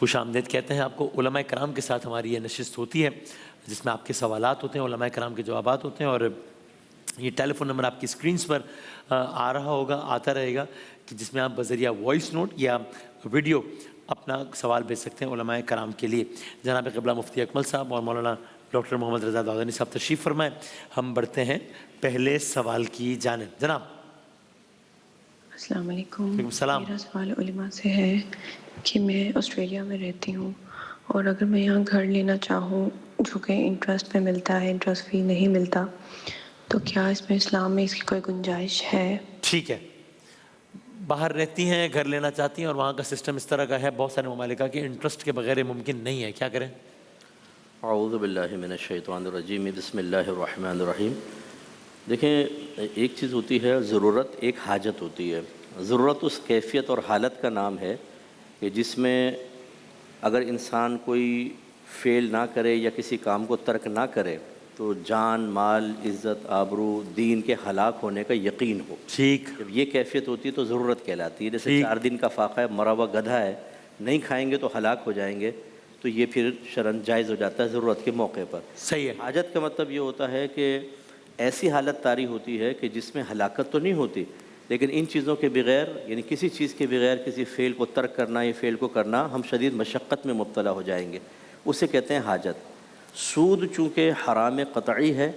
خوش آمدید کہتے ہیں آپ کو۔ علماء کرام کے ساتھ ہماری یہ نشست ہوتی ہے جس میں آپ کے سوالات ہوتے ہیں، علماء کرام کے جوابات ہوتے ہیں، اور یہ ٹیلی فون نمبر آپ کی اسکرینس پر آ رہا ہوگا، آتا رہے گا، کہ جس میں آپ بذریعہ وائس نوٹ یا ویڈیو اپنا سوال بھیج سکتے ہیں علماء کرام کے لیے۔ جناب قبلہ مفتی اکمل صاحب اور مولانا ڈاکٹر محمد رضا دادانی صاحب تشریف فرمائیں۔ ہم بڑھتے ہیں پہلے سوال کی جانب۔ جناب السلام علیکم۔ السلام۔ میرا سوال علماء سے ہے کہ میں آسٹریلیا میں رہتی ہوں، اور اگر میں یہاں گھر لینا چاہوں جو کہ انٹرسٹ پہ ملتا ہے، انٹرسٹ فی نہیں ملتا، تو کیا اس میں اسلام میں اس کی کوئی گنجائش ہے؟ ٹھیک ہے، باہر رہتی ہیں، گھر لینا چاہتی ہیں، اور وہاں کا سسٹم اس طرح کا ہے بہت سارے ممالک کا کہ انٹرسٹ کے بغیر ممکن نہیں ہے، کیا کریں؟ اعوذ باللہ من الشیطان الرجیم، بسم اللہ الرحمن الرحیم۔ دیکھیں، ایک چیز ہوتی ہے ضرورت، ایک حاجت ہوتی ہے۔ ضرورت اس کیفیت اور حالت کا نام ہے کہ جس میں اگر انسان کوئی فعل نہ کرے یا کسی کام کو ترک نہ کرے تو جان، مال، عزت، آبرو، دین کے ہلاک ہونے کا یقین ہو۔ ٹھیک، جب یہ کیفیت ہوتی ہے تو ضرورت کہلاتی ہے۔ جیسے 4 دن کا فاقہ ہے، مرا ہوا گدھا ہے، نہیں کھائیں گے تو ہلاک ہو جائیں گے، تو یہ پھر شرعاً جائز ہو جاتا ہے ضرورت کے موقع پر۔ صحیح ہے۔ حاجت کا مطلب یہ ہوتا ہے کہ ایسی حالت طاری ہوتی ہے کہ جس میں ہلاکت تو نہیں ہوتی، لیکن ان چیزوں کے بغیر، یعنی کسی چیز کے بغیر کسی فعل کو ترک کرنا یا فعل کو کرنا، ہم شدید مشقت میں مبتلا ہو جائیں گے، اسے کہتے ہیں حاجت۔ سود چونکہ حرام قطعی ہے،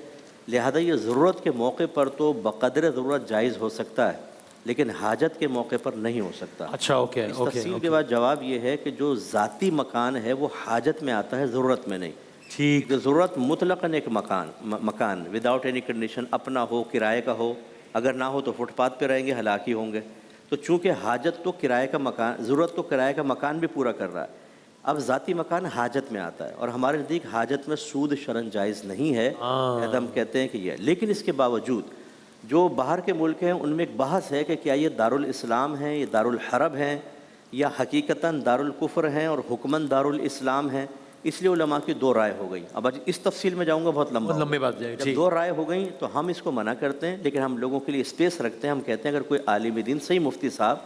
لہذا یہ ضرورت کے موقع پر تو بقدر ضرورت جائز ہو سکتا ہے، لیکن حاجت کے موقع پر نہیں ہو سکتا۔ اچھا، اوکے اس اوکے تفصیل کے بعد جواب یہ ہے کہ جو ذاتی مکان ہے وہ حاجت میں آتا ہے، ضرورت میں نہیں۔ ٹھیک، کہ ضرورت مطلقاً ایک مکان وداؤٹ اینی کنڈیشن، اپنا ہو، کرائے کا ہو، اگر نہ ہو تو فٹ پاتھ پہ رہیں گے، ہلاک ہی ہوں گے۔ تو چونکہ حاجت تو کرائے کا مکان، ضرورت تو کرائے کا مکان بھی پورا کر رہا ہے، اب ذاتی مکان حاجت میں آتا ہے، اور ہمارے نزدیک حاجت میں سود شرعاً جائز نہیں ہے، لہذا ہم کہتے ہیں کہ یہ۔ لیکن اس کے باوجود جو باہر کے ملک ہیں ان میں ایک بحث ہے کہ کیا یہ دارالاسلام ہیں، یہ دارالحرب ہیں، یا حقیقتاً دارالکفر ہیں اور حکماً دارالاسلام ہیں۔ اس لیے علماء کی 2 رائے ہو گئیں۔ اب اس تفصیل میں جاؤں گا، بہت لمبی بات جائے گی۔ جب 2 رائے ہو گئیں تو ہم اس کو منع کرتے ہیں، لیکن ہم لوگوں کے لیے اسپیس رکھتے ہیں۔ ہم کہتے ہیں اگر کوئی عالم دین، صحیح مفتی صاحب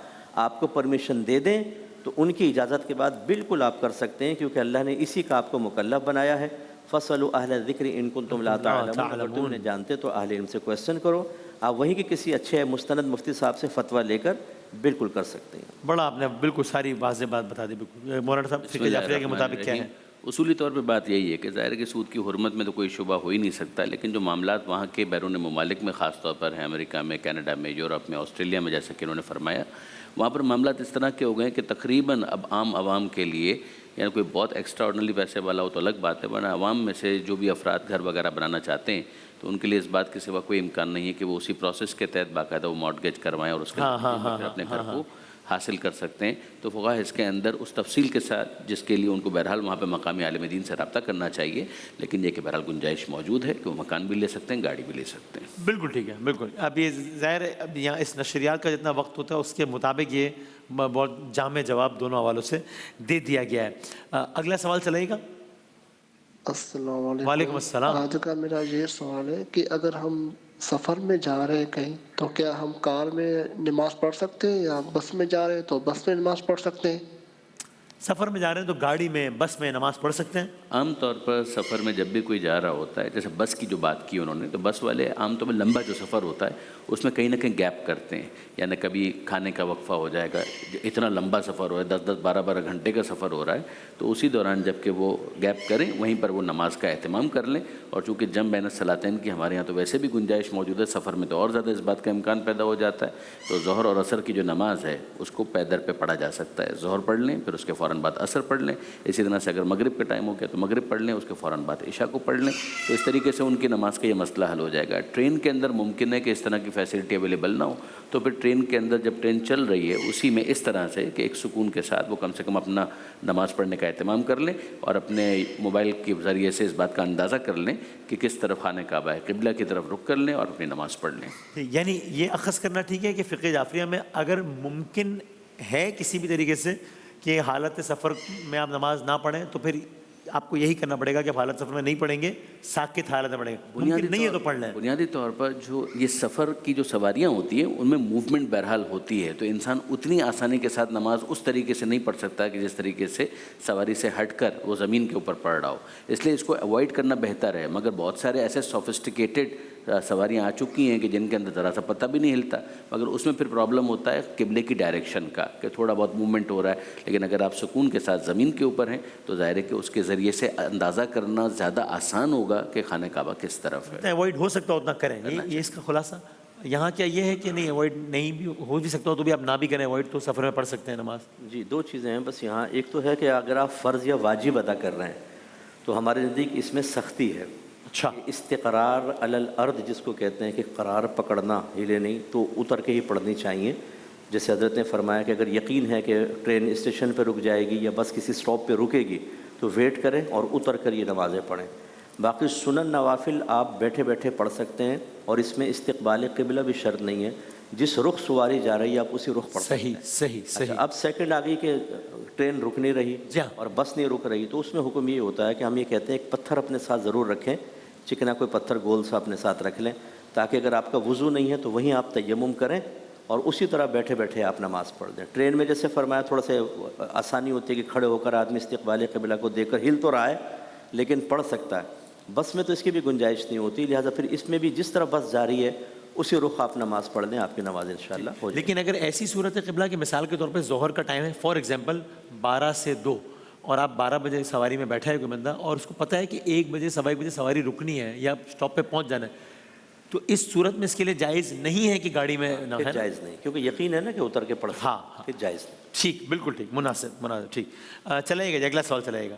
آپ کو پرمیشن دے دیں تو ان کی اجازت کے بعد بالکل آپ کر سکتے ہیں، کیونکہ اللہ نے اسی کا آپ کو مکلف بنایا ہے۔ فَاسْأَلُوا أَهْلَ الذِّكْرِ إِن كُنتُمْ لَا تَعْلَمُونَ، اگر تم نے جانتے تو اہل علم سے کویسچن کرو۔ آپ وہیں کے کسی اچھے مستند مفتی صاحب سے فتویٰ لے کر بالکل کر سکتے ہیں۔ بڑا آپ نے بالکل ساری واضح بات بتا دی۔ بالکل مولانا صاحب فقہ جعفریہ کے مطابق کیا ہے؟ اصولی طور پہ بات یہی ہے کہ ظاہر ہے کہ سود کی حرمت میں تو کوئی شبہ ہو ہی نہیں سکتا، لیکن جو معاملات وہاں کے بیرون ممالک میں خاص طور پر ہیں، امریکہ میں، کینیڈا میں، یورپ میں، آسٹریلیا میں، جیسا کہ انہوں نے فرمایا، وہاں پر معاملات اس طرح کے ہو گئے ہیں کہ تقریباً اب عام عوام کے لیے، یعنی کوئی بہت ایکسٹرا آرڈنری پیسے والا ہو تو الگ بات ہے، ورنہ عوام میں سے جو بھی افراد گھر وغیرہ بنانا چاہتے ہیں تو ان کے لیے اس بات کے سوا کوئی امکان نہیں ہے کہ وہ اسی پروسیس کے تحت باقاعدہ وہ مارٹگیج کروائیں اور اس کے پھر اپنے گھر کو حاصل کر سکتے ہیں۔ تو فقہا اس کے اندر اس تفصیل کے ساتھ، جس کے لیے ان کو بہرحال وہاں پہ مقامی عالم دین سے رابطہ کرنا چاہیے، لیکن یہ کہ بہرحال گنجائش موجود ہے کہ وہ مکان بھی لے سکتے ہیں، گاڑی بھی لے سکتے ہیں۔ بالکل ٹھیک ہے، بالکل۔ اب یہ ظاہر ہے اب یہاں اس نشریات کا جتنا وقت ہوتا ہے اس کے مطابق یہ بہت جامع جواب دونوں حوالوں سے دے دیا گیا ہے۔ اگلا سوال چلے گا۔ السلام علیکم۔ وعلیکم السلام۔ آج کا میرا یہ سوال ہے کہ اگر ہم سفر میں جا رہے ہیں کہیں، تو کیا ہم کار میں نماز پڑھ سکتے ہیں، یا بس میں جا رہے ہیں تو بس میں نماز پڑھ سکتے ہیں؟ سفر میں جا رہے ہیں تو گاڑی میں، بس میں نماز پڑھ سکتے ہیں؟ عام طور پر سفر میں جب بھی کوئی جا رہا ہوتا ہے، جیسے بس کی جو بات کی انہوں نے، تو بس والے عام طور پر لمبا جو سفر ہوتا ہے اس میں کہیں نہ کہیں گیپ کرتے ہیں، یعنی کبھی کھانے کا وقفہ ہو جائے گا، اتنا لمبا سفر ہو رہا ہے، 10 12 گھنٹے کا سفر ہو رہا ہے، تو اسی دوران جب کہ وہ گیپ کریں وہیں پر وہ نماز کا اہتمام کر لیں۔ اور چونکہ جمع بین الصلاتین کی ہمارے یہاں تو ویسے بھی گنجائش موجود ہے، سفر میں تو اور زیادہ اس بات کا امکان پیدا ہو جاتا ہے، تو ظہر اور عصر کی جو نماز ہے اس کو پیدر پہ پڑھا جا سکتا ہے۔ ظہر پڑھ لیں، پھر اس کے فوراً بعد عصر پڑھ لیں، اسی طرح سے اگر مغرب کا ٹائم ہو گیا تو مغرب پڑھ لیں، اس کے فوراً بعد عشاء کو پڑھ لیں، تو اس طریقے سے ان کی نماز کا یہ مسئلہ حل ہو جائے گا۔ ٹرین کے اندر ممکن ہے کہ اس طرح کی فیسلٹی اویلیبل نہ ہو، تو پھر ٹرین کے اندر جب ٹرین چل رہی ہے اسی میں اس طرح سے کہ ایک سکون کے ساتھ وہ کم سے کم اپنا نماز پڑھنے کا اہتمام کر لیں، اور اپنے موبائل کے ذریعے سے اس بات کا اندازہ کر لیں کہ کس طرف خانہ کعبہ ہے، قبلہ کی طرف رخ کر لیں اور اپنی نماز پڑھ لیں۔ یعنی یہ اخذ کرنا ٹھیک ہے کہ فقہ جعفریہ میں اگر ممکن ہے کسی بھی طریقے سے کہ حالت سفر میں آپ نماز نہ پڑھیں تو پھر آپ کو یہی کرنا پڑے گا کہ آپ حالت سفر میں نہیں پڑھیں گے، ساکت حالت میں پڑھیں گے، ممکن نہیں ہے تو پڑھ لیں۔ بنیادی طور پر جو یہ سفر کی جو سواریاں ہوتی ہیں ان میں موومنٹ بہرحال ہوتی ہے، تو انسان اتنی آسانی کے ساتھ نماز اس طریقے سے نہیں پڑھ سکتا کہ جس طریقے سے سواری سے ہٹ کر وہ زمین کے اوپر پڑھ رہا ہو، اس لیے اس کو اوائڈ کرنا بہتر ہے۔ مگر بہت سارے ایسے سوفسٹیکیٹڈ سواریاں آ چکی ہیں کہ جن کے اندر ذرا سا پتہ بھی نہیں ہلتا، مگر اس میں پھر پرابلم ہوتا ہے قبلے کی ڈائریکشن کا کہ تھوڑا بہت موومنٹ ہو رہا ہے، لیکن اگر آپ سکون کے ساتھ زمین کے اوپر ہیں تو ظاہر ہے کہ اس کے ذریعے سے اندازہ کرنا زیادہ آسان ہوگا کہ خانہ کعبہ کس طرف ہے۔ اوائڈ ہو سکتا اتنا کریں، یہ اس کا خلاصہ یہاں کیا یہ ہے کہ نہیں اوائڈ نہیں بھی ہو بھی سکتا ہو تو بھی آپ نہ بھی کریں اوائڈ، تو سفر میں پڑھ سکتے ہیں نماز؟ جی، دو چیزیں ہیں بس یہاں، ایک تو ہے کہ اگر آپ فرض یا واجب ادا کر رہے ہیں تو ہمارے نزدیک اس میں سختی ہے۔ اچھا، استقرار علی الارض جس کو کہتے ہیں کہ قرار پکڑنا، ہلے نہیں، تو اتر کے ہی پڑھنی چاہیے۔ جیسے حضرت نے فرمایا کہ اگر یقین ہے کہ ٹرین اسٹیشن پہ رک جائے گی یا بس کسی اسٹاپ پہ رکے گی تو ویٹ کریں اور اتر کر یہ نمازیں پڑھیں۔ باقی سنن نوافل آپ بیٹھے بیٹھے پڑھ سکتے ہیں، اور اس میں استقبال قبلہ بھی شرط نہیں ہے، جس رخ سواری جا رہی ہے آپ اسی رخ پڑھ سکتے ہیں۔ صحیح اچھا، اب سیکنڈ آ گئی کہ ٹرین رک نہیں رہی جی ہاں، اور بس نہیں رک رہی، تو اس میں حکم یہ ہوتا ہے کہ ہم یہ کہتے ہیں ایک پتھر اپنے ساتھ ضرور رکھیں، چکنا کوئی پتھر گول سا اپنے ساتھ رکھ لیں، تاکہ اگر آپ کا وضو نہیں ہے تو وہیں آپ تیمم کریں اور اسی طرح بیٹھے بیٹھے آپ نماز پڑھ دیں۔ ٹرین میں جیسے فرمایا تھوڑا سا آسانی ہوتی ہے کہ کھڑے ہو کر آدمی استقبال قبلہ کو دیکھ کر ہل تو رہا ہے لیکن پڑھ سکتا ہے، بس میں تو اس کی بھی گنجائش نہیں ہوتی، لہٰذا پھر اس میں بھی جس طرح بس جاری ہے اسی رخ آپ نماز پڑھ لیں، آپ کی نماز انشاءاللہ ہو جائے۔ لیکن اگر ایسی صورت قبلہ کی مثال کے طور پہ ظہر کا ٹائم ہے فار ایگزامپل 12 سے 2 اور آپ 12 بجے سواری میں بیٹھا ہے کوئی بندہ اور اس کو پتہ ہے کہ 1 بجے سوا 1 بجے سواری رکنی ہے یا اسٹاپ پہ پہنچ جانا ہے، تو اس صورت میں اس کے لیے جائز نہیں ہے کہ گاڑی میں نہ پھر ہے؟ جائز نہیں، کیونکہ یقین ہے نا کہ اتر کے پڑھ سکتے ہیں، ہاں، پھر جائز نہیں۔ ٹھیک، بالکل ٹھیک، مناسب ٹھیک۔ چلائے گا جی، اگلا سوال چلائے گا۔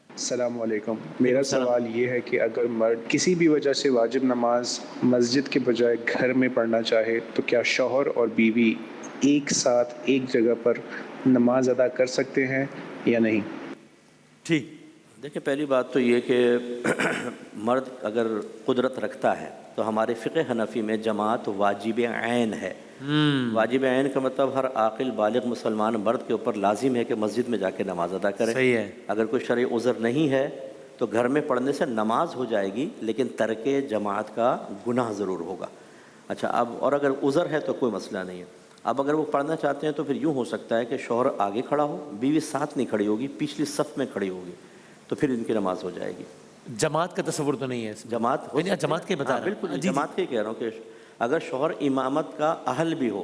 السلام علیکم، میرا سوال یہ ہے کہ اگر مرد کسی بھی وجہ سے واجب نماز مسجد کے بجائے گھر میں پڑھنا چاہے تو کیا شوہر اور بیوی ایک ساتھ ایک جگہ پر نماز ادا کر سکتے ہیں یا نہیں؟ ٹھیک، دیکھیں پہلی بات تو یہ کہ مرد اگر قدرت رکھتا ہے تو ہمارے فقہ حنفی میں جماعت واجب عین ہے۔ واجب عین کا مطلب ہر عاقل بالغ مسلمان مرد کے اوپر لازم ہے کہ مسجد میں جا کے نماز ادا کرے۔ صحیح ہے۔ اگر کوئی شرعی عذر نہیں ہے تو گھر میں پڑھنے سے نماز ہو جائے گی لیکن ترک جماعت کا گناہ ضرور ہوگا۔ اچھا، اب اور اگر عذر ہے تو کوئی مسئلہ نہیں ہے۔ اب اگر وہ پڑھنا چاہتے ہیں تو پھر یوں ہو سکتا ہے کہ شوہر آگے کھڑا ہو، بیوی ساتھ نہیں کھڑی ہوگی، پچھلی صف میں کھڑی ہوگی، تو پھر ان کی نماز ہو جائے گی۔ جماعت کا تصور تو نہیں ہے اس میں؟ جماعت کے بتا رہا ہوں، بالکل جماعت کے کہہ رہا ہوں کہ اگر شوہر امامت کا اہل بھی ہو،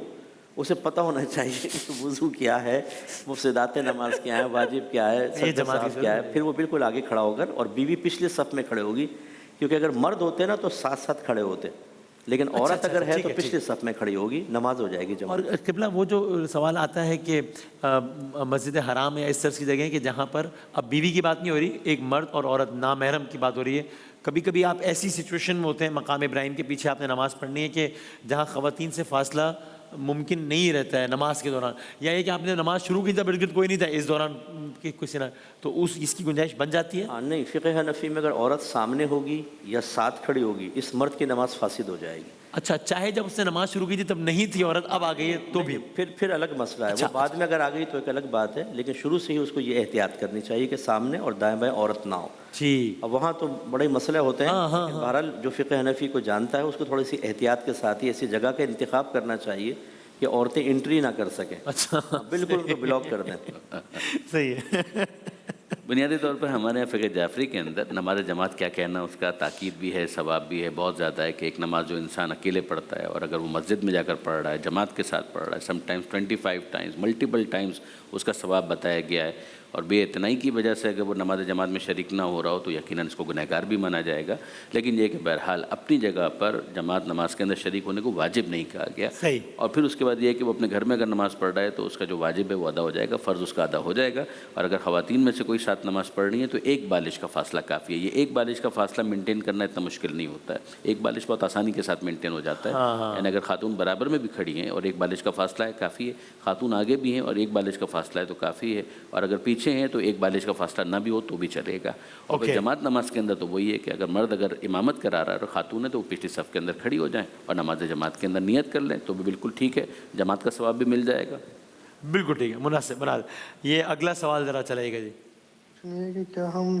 اسے پتہ ہونا چاہیے کہ وضو کیا ہے، مفسدات نماز کیا ہے، واجب کیا ہے، سجدہ صاحب کیا ہے، پھر وہ بالکل آگے کھڑا ہو کر، اور بیوی پچھلے صف میں کھڑے ہوگی، کیونکہ اگر مرد ہوتے نا تو ساتھ ساتھ کھڑے ہوتے، لیکن عورت اگر ہے تو پچھلے صف میں کھڑی ہوگی، نماز ہو جائے گی جماعت۔ اور قبلہ وہ جو سوال آتا ہے کہ مسجد حرام یا اس طرح کی جگہیں کہ جہاں پر اب بیوی کی بات نہیں ہو رہی، ایک مرد اور عورت نامحرم کی بات ہو رہی ہے، کبھی کبھی آپ ایسی سچویشن میں ہوتے ہیں مقام ابراہیم کے پیچھے آپ نے نماز پڑھنی ہے کہ جہاں خواتین سے فاصلہ ممکن نہیں رہتا ہے نماز کے دوران، یا یہ کہ آپ نے نماز شروع کی تھا بالکل کوئی نہیں تھا اس دوران کہ کسی نہ، تو اس کی گنجائش بن جاتی ہے؟ ہاں، نہیں، فقہ حنفی میں اگر عورت سامنے ہوگی یا ساتھ کھڑی ہوگی اس مرد کی نماز فاسد ہو جائے گی۔ اچھا، چاہے جب اس نے نماز شروع کی تھی تب نہیں تھی عورت، اب آ گئی ہے تو بھی پھر الگ مسئلہ ہے، وہ بعد میں اگر آ گئی تو ایک الگ بات ہے، لیکن شروع سے ہی اس کو یہ احتیاط کرنی چاہیے کہ سامنے اور دائیں بائیں عورت نہ ہو۔ ٹھیک، اب وہاں تو بڑے مسئلے ہوتے ہیں، بہرحال جو فقہ حنفی کو جانتا ہے اس کو تھوڑی سی احتیاط کے ساتھ ہی ایسی جگہ کا انتخاب کرنا چاہیے کہ عورتیں انٹری نہ کر سکیں۔ اچھا، بالکل ان کو بلاک کر دیں۔ صحیح ہے۔ بنیادی طور پر ہمارے یہاں فقہ جعفری کے اندر نماز جماعت کیا کہنا، اس کا تاکید بھی ہے، ثواب بھی ہے، بہت زیادہ ہے کہ ایک نماز جو انسان اکیلے پڑھتا ہے اور اگر وہ مسجد میں جا کر پڑھ رہا ہے، جماعت کے ساتھ پڑھ رہا ہے، some times 25 times, multiple times اس کا ثواب بتایا گیا ہے، اور بے اتنائی کی وجہ سے اگر وہ نماز جماعت میں شریک نہ ہو رہا ہو تو یقیناً اس کو گنہگار بھی مانا جائے گا، لیکن یہ کہ بہرحال اپنی جگہ پر جماعت نماز کے اندر شریک ہونے کو واجب نہیں کہا گیا۔ صحیح۔ اور پھر اس کے بعد یہ ہے کہ وہ اپنے گھر میں اگر نماز پڑھ رہا ہے تو اس کا جو واجب ہے وہ ادا ہو جائے گا، فرض اس کا ادا ہو جائے گا، اور اگر خواتین میں سے کوئی ساتھ نماز پڑھ رہی ہے تو ایک بالش کا فاصلہ کافی ہے۔ یہ ایک بالش کا فاصلہ مینٹین کرنا اتنا مشکل نہیں ہوتا ہے، ایک بالش بہت آسانی کے ساتھ مینٹین ہو جاتا ہے، یعنی اگر خاتون برابر میں بھی کھڑی ہیں اور ایک بالش کا فاصلہ ہے کافی ہے، خاتون آگے بھی ہیں اور ایک بالش کا فاصلہ ہے تو کافی ہے، اور اگر پیچھے ہیں تو ایک بالش کا فاصلہ نہ بھی ہو تو بھی چلے گا۔ اور پھر جماعت نماز کے اندر تو وہی ہے کہ اگر مرد اگر امامت کرا رہا ہے اور خاتون ہے تو وہ پچھلی صف کے اندر کھڑی ہو جائیں اور نماز جماعت کے اندر نیت کر لیں تو بھی بالکل ٹھیک ہے، جماعت کا ثواب بھی مل جائے گا۔ بالکل ٹھیک ہے، مناسب۔ یہ اگلا سوال ذرا چلائے گا جی۔ کہ کیا ہم